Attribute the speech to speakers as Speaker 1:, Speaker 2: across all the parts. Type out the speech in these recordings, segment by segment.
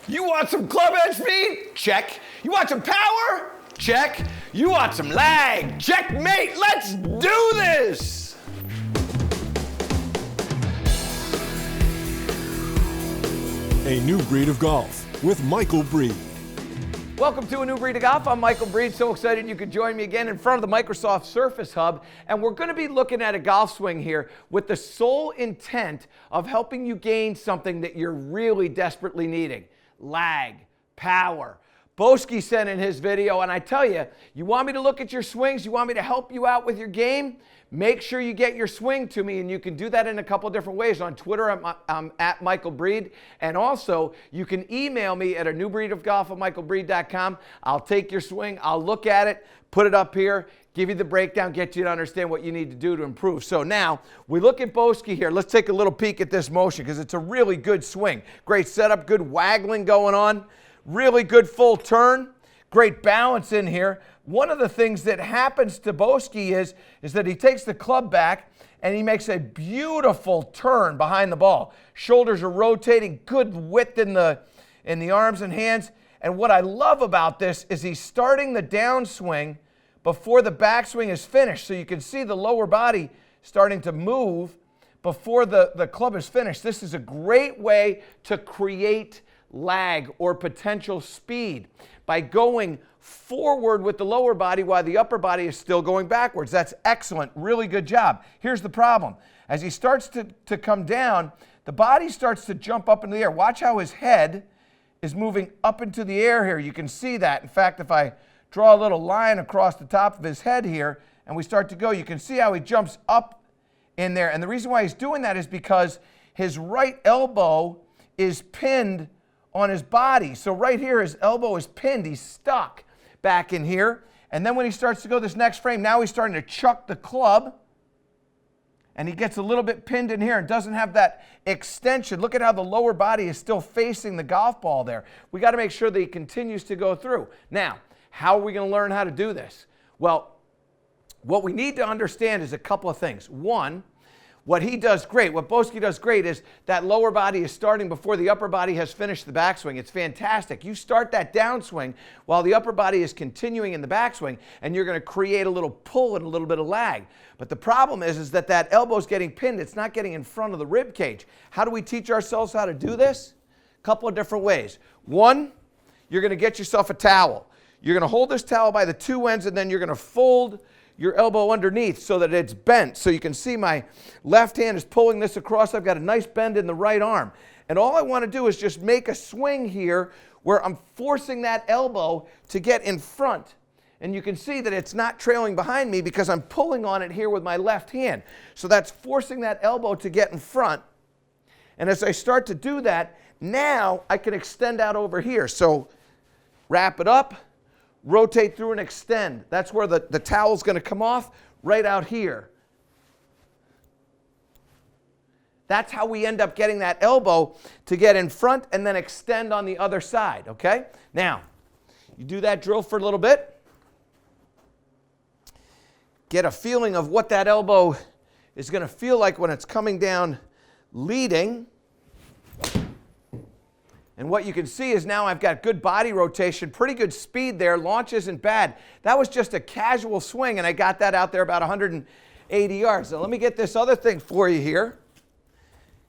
Speaker 1: You want some club head speed? Check. You want some power? Check. You want some lag? Checkmate. Let's do this.
Speaker 2: A New Breed of Golf with Michael Breed.
Speaker 1: Welcome to A New Breed of Golf. I'm Michael Breed. So excited you could join me again in front of the Microsoft Surface Hub. And we're going to be looking at a golf swing here with the sole intent of helping you gain something that you're really desperately needing. Lag, power. Boski sent in his video, and I tell you, you want me to look at your swings, you want me to help you out with your game, make sure you get your swing to me, and you can do that in a couple different ways. On Twitter, I'm at Michael Breed, and also you can email me at anewbreedofgolf@michaelbreed.com. I'll take your swing, I'll look at it, put it up here, give you the breakdown, get you to understand what you need to do to improve. So now, we look at Boski here. Let's take a little peek at this motion because it's a really good swing. Great setup, good waggling going on. Really good full turn, great balance in here. One of the things that happens to Boski is that he takes the club back and he makes a beautiful turn behind the ball. Shoulders are rotating, good width in the arms and hands. And what I love about this is he's starting the downswing before the backswing is finished. So you can see the lower body starting to move before the club is finished. This is a great way to create lag or potential speed by going forward with the lower body while the upper body is still going backwards. That's excellent. Really good job. Here's the problem. As he starts to come down, the body starts to jump up into the air. Watch how his head is moving up into the air here. You can see that. In fact, if I draw a little line across the top of his head here and we start to go, you can see how he jumps up in there. And the reason why he's doing that is because his right elbow is pinned on his body. So right here, his elbow is pinned. He's stuck back in here. And then when he starts to go this next frame, now he's starting to chuck the club. And he gets a little bit pinned in here and doesn't have that extension. Look at how the lower body is still facing the golf ball there. We got to make sure that he continues to go through. Now, how are we going to learn how to do this? Well, what we need to understand is a couple of things. One, what he does great, what Boski does great is that lower body is starting before the upper body has finished the backswing. It's fantastic. You start that downswing while the upper body is continuing in the backswing, and you're going to create a little pull and a little bit of lag. But the problem is that elbow's getting pinned. It's not getting in front of the rib cage. How do we teach ourselves how to do this? A couple of different ways. One, you're going to get yourself a towel. You're going to hold this towel by the two ends, and then you're going to fold your elbow underneath so that it's bent. So you can see my left hand is pulling this across. I've got a nice bend in the right arm. And all I want to do is just make a swing here where I'm forcing that elbow to get in front. And you can see that it's not trailing behind me because I'm pulling on it here with my left hand. So that's forcing that elbow to get in front. And as I start to do that, now I can extend out over here. So wrap it up. Rotate through and extend. That's where the towel's going to come off, right out here. That's how we end up getting that elbow to get in front and then extend on the other side, okay? Now, you do that drill for a little bit. Get a feeling of what that elbow is going to feel like when it's coming down leading. And what you can see is now I've got good body rotation, pretty good speed there. Launch isn't bad. That was just a casual swing, and I got that out there about 180 yards. Now let me get this other thing for you here.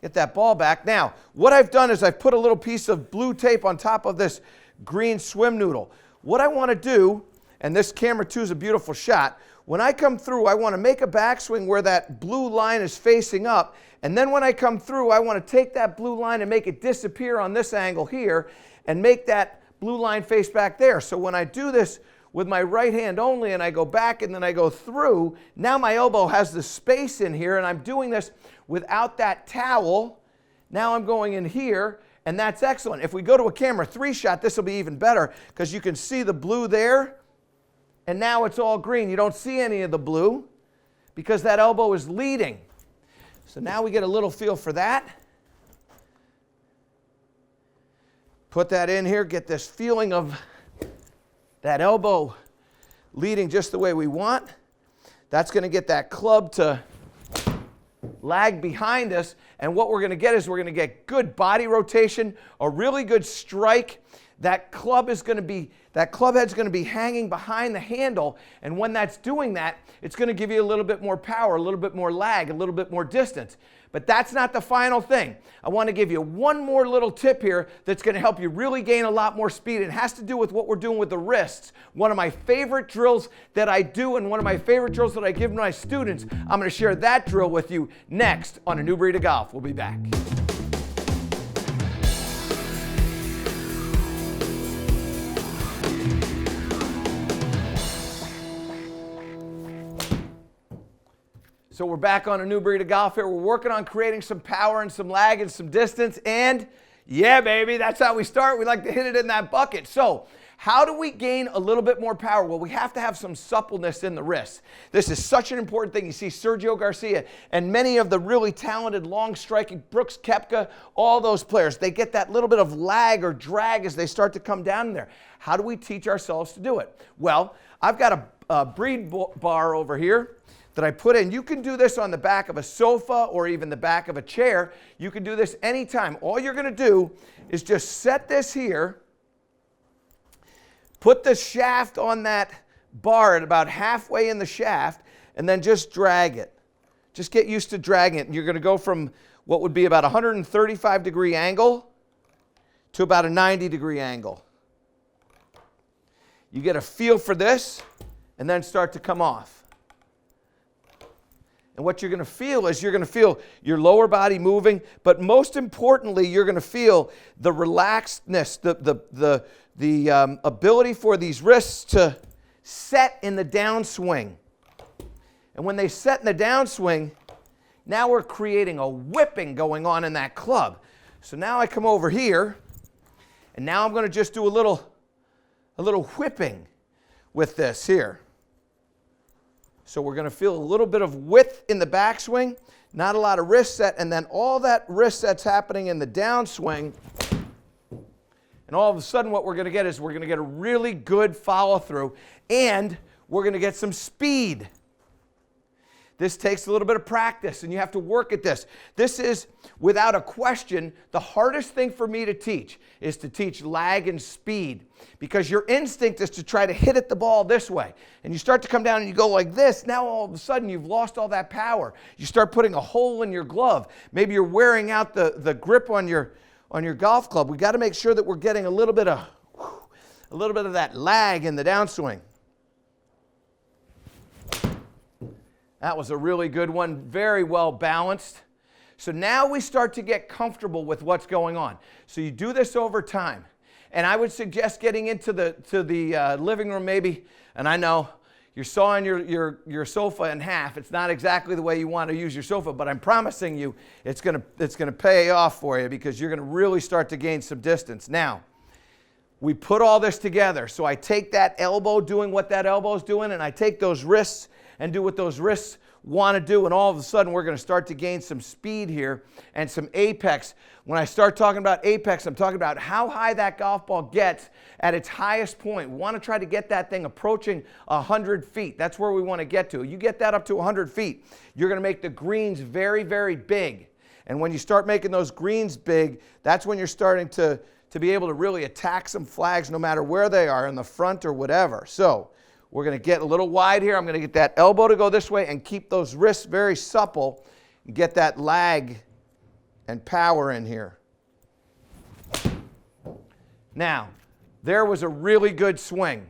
Speaker 1: Get that ball back. Now, what I've done is I've put a little piece of blue tape on top of this green swim noodle. What I want to do, and this camera 2 is a beautiful shot, when I come through, I want to make a backswing where that blue line is facing up. And then when I come through, I want to take that blue line and make it disappear on this angle here and make that blue line face back there. So when I do this with my right hand only and I go back and then I go through, now my elbow has the space in here and I'm doing this without that towel. Now I'm going in here and that's excellent. If we go to a camera 3 shot, this will be even better because you can see the blue there. And now it's all green. You don't see any of the blue because that elbow is leading. So now we get a little feel for that. Put that in here, get this feeling of that elbow leading just the way we want. That's going to get that club to lag behind us. And what we're going to get is we're going to get good body rotation, a really good strike. That club head's going to be hanging behind the handle, and when that's doing that, it's going to give you a little bit more power, a little bit more lag, a little bit more distance. But that's not the final thing. I want to give you one more little tip here that's going to help you really gain a lot more speed. It has to do with what we're doing with the wrists. One of my favorite drills that I do and one of my favorite drills that I give my students, I'm going to share that drill with you next on A New Breed of Golf. We'll be back. So we're back on A New Breed of Golf here. We're working on creating some power and some lag and some distance. And yeah, baby, that's how we start. We like to hit it in that bucket. So how do we gain a little bit more power? Well, we have to have some suppleness in the wrists. This is such an important thing. You see Sergio Garcia and many of the really talented long striking, Brooks Koepka, all those players, they get that little bit of lag or drag as they start to come down in there. How do we teach ourselves to do it? Well, I've got a Breed bar over here that I put in. You can do this on the back of a sofa or even the back of a chair. You can do this anytime. All you're going to do is just set this here, put the shaft on that bar at about halfway in the shaft, and then just drag it. Just get used to dragging it. And you're going to go from what would be about a 135-degree angle to about a 90-degree angle. You get a feel for this and then start to come off. And what you're going to feel is you're going to feel your lower body moving, but most importantly, you're going to feel the relaxedness, the ability for these wrists to set in the downswing. And when they set in the downswing, now we're creating a whipping going on in that club. So now I come over here, and now I'm going to just do a little whipping with this here. So we're going to feel a little bit of width in the backswing, not a lot of wrist set, and then all that wrist set's happening in the downswing. And all of a sudden what we're going to get is we're going to get a really good follow through, and we're going to get some speed. This takes a little bit of practice, and you have to work at this. This is, without a question, the hardest thing for me to teach is to teach lag and speed, because your instinct is to try to hit at the ball this way. And you start to come down and you go like this. Now all of a sudden you've lost all that power. You start putting a hole in your glove. Maybe you're wearing out the grip on your golf club. We've got to make sure that we're getting a little bit of that lag in the downswing. That was a really good one, very well balanced. So now we start to get comfortable with what's going on. So you do this over time. And I would suggest getting into the living room maybe, and I know you're sawing your sofa in half. It's not exactly the way you want to use your sofa, but I'm promising you it's gonna pay off for you, because you're gonna really start to gain some distance. Now, we put all this together. So I take that elbow doing what that elbow's doing, and I take those wrists and do what those wrists want to do, and all of a sudden we're going to start to gain some speed here and some apex. When I start talking about apex, I'm talking about how high that golf ball gets at its highest point. We want to try to get that thing approaching 100 feet. That's where we want to get to. You get that up to 100 feet, you're going to make the greens very, very big. And when you start making those greens big, that's when you're starting to be able to really attack some flags no matter where they are, in the front or whatever. So we're going to get a little wide here. I'm going to get that elbow to go this way and keep those wrists very supple and get that lag and power in here. Now, there was a really good swing.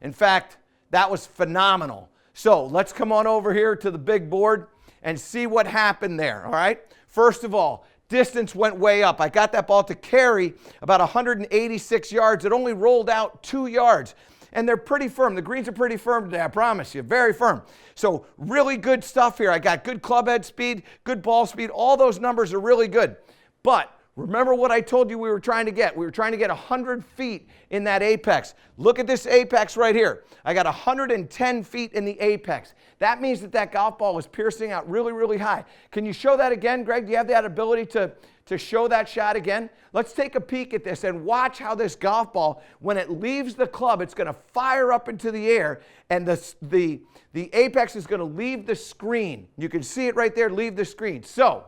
Speaker 1: In fact, that was phenomenal. So let's come on over here to the big board and see what happened there, all right? First of all, distance went way up. I got that ball to carry about 186 yards. It only rolled out 2 yards. And they're pretty firm. The greens are pretty firm today, I promise you. Very firm. So really good stuff here. I got good club head speed, good ball speed. All those numbers are really good. But remember what I told you we were trying to get. We were trying to get 100 feet in that apex. Look at this apex right here. I got 110 feet in the apex. That means that golf ball was piercing out really, really high. Can you show that again, Greg? Do you have that ability to to show that shot again? Let's take a peek at this and watch how this golf ball, when it leaves the club, it's going to fire up into the air, and the apex is going to leave the screen. You can see it right there, leave the screen. So,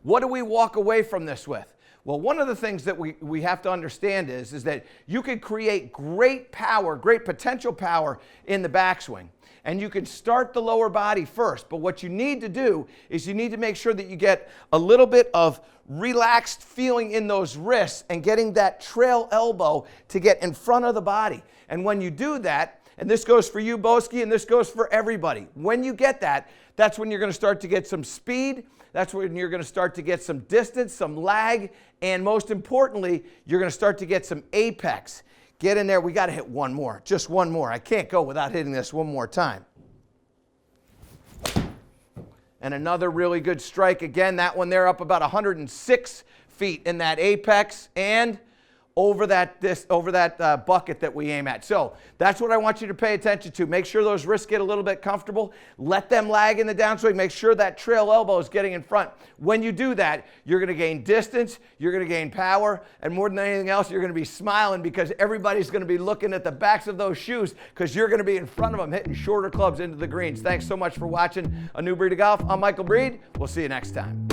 Speaker 1: what do we walk away from this with? Well, one of the things that we have to understand is that you can create great power, great potential power in the backswing. And you can start the lower body first. But what you need to do is you need to make sure that you get a little bit of relaxed feeling in those wrists and getting that trail elbow to get in front of the body. And when you do that, and this goes for you, Boski, and this goes for everybody, when you get that, that's when you're going to start to get some speed. That's when you're going to start to get some distance, some lag, and most importantly, you're going to start to get some apex. Get in there. We got to hit one more, just one more. I can't go without hitting this one more time. And another really good strike. Again, that one there up about 106 feet in that apex and over that bucket that we aim at. So that's what I want you to pay attention to. Make sure those wrists get a little bit comfortable. Let them lag in the downswing. Make sure that trail elbow is getting in front. When you do that, you're going to gain distance, you're going to gain power, and more than anything else, you're going to be smiling because everybody's going to be looking at the backs of those shoes because you're going to be in front of them hitting shorter clubs into the greens. Thanks so much for watching A New Breed of Golf. I'm Michael Breed. We'll see you next time.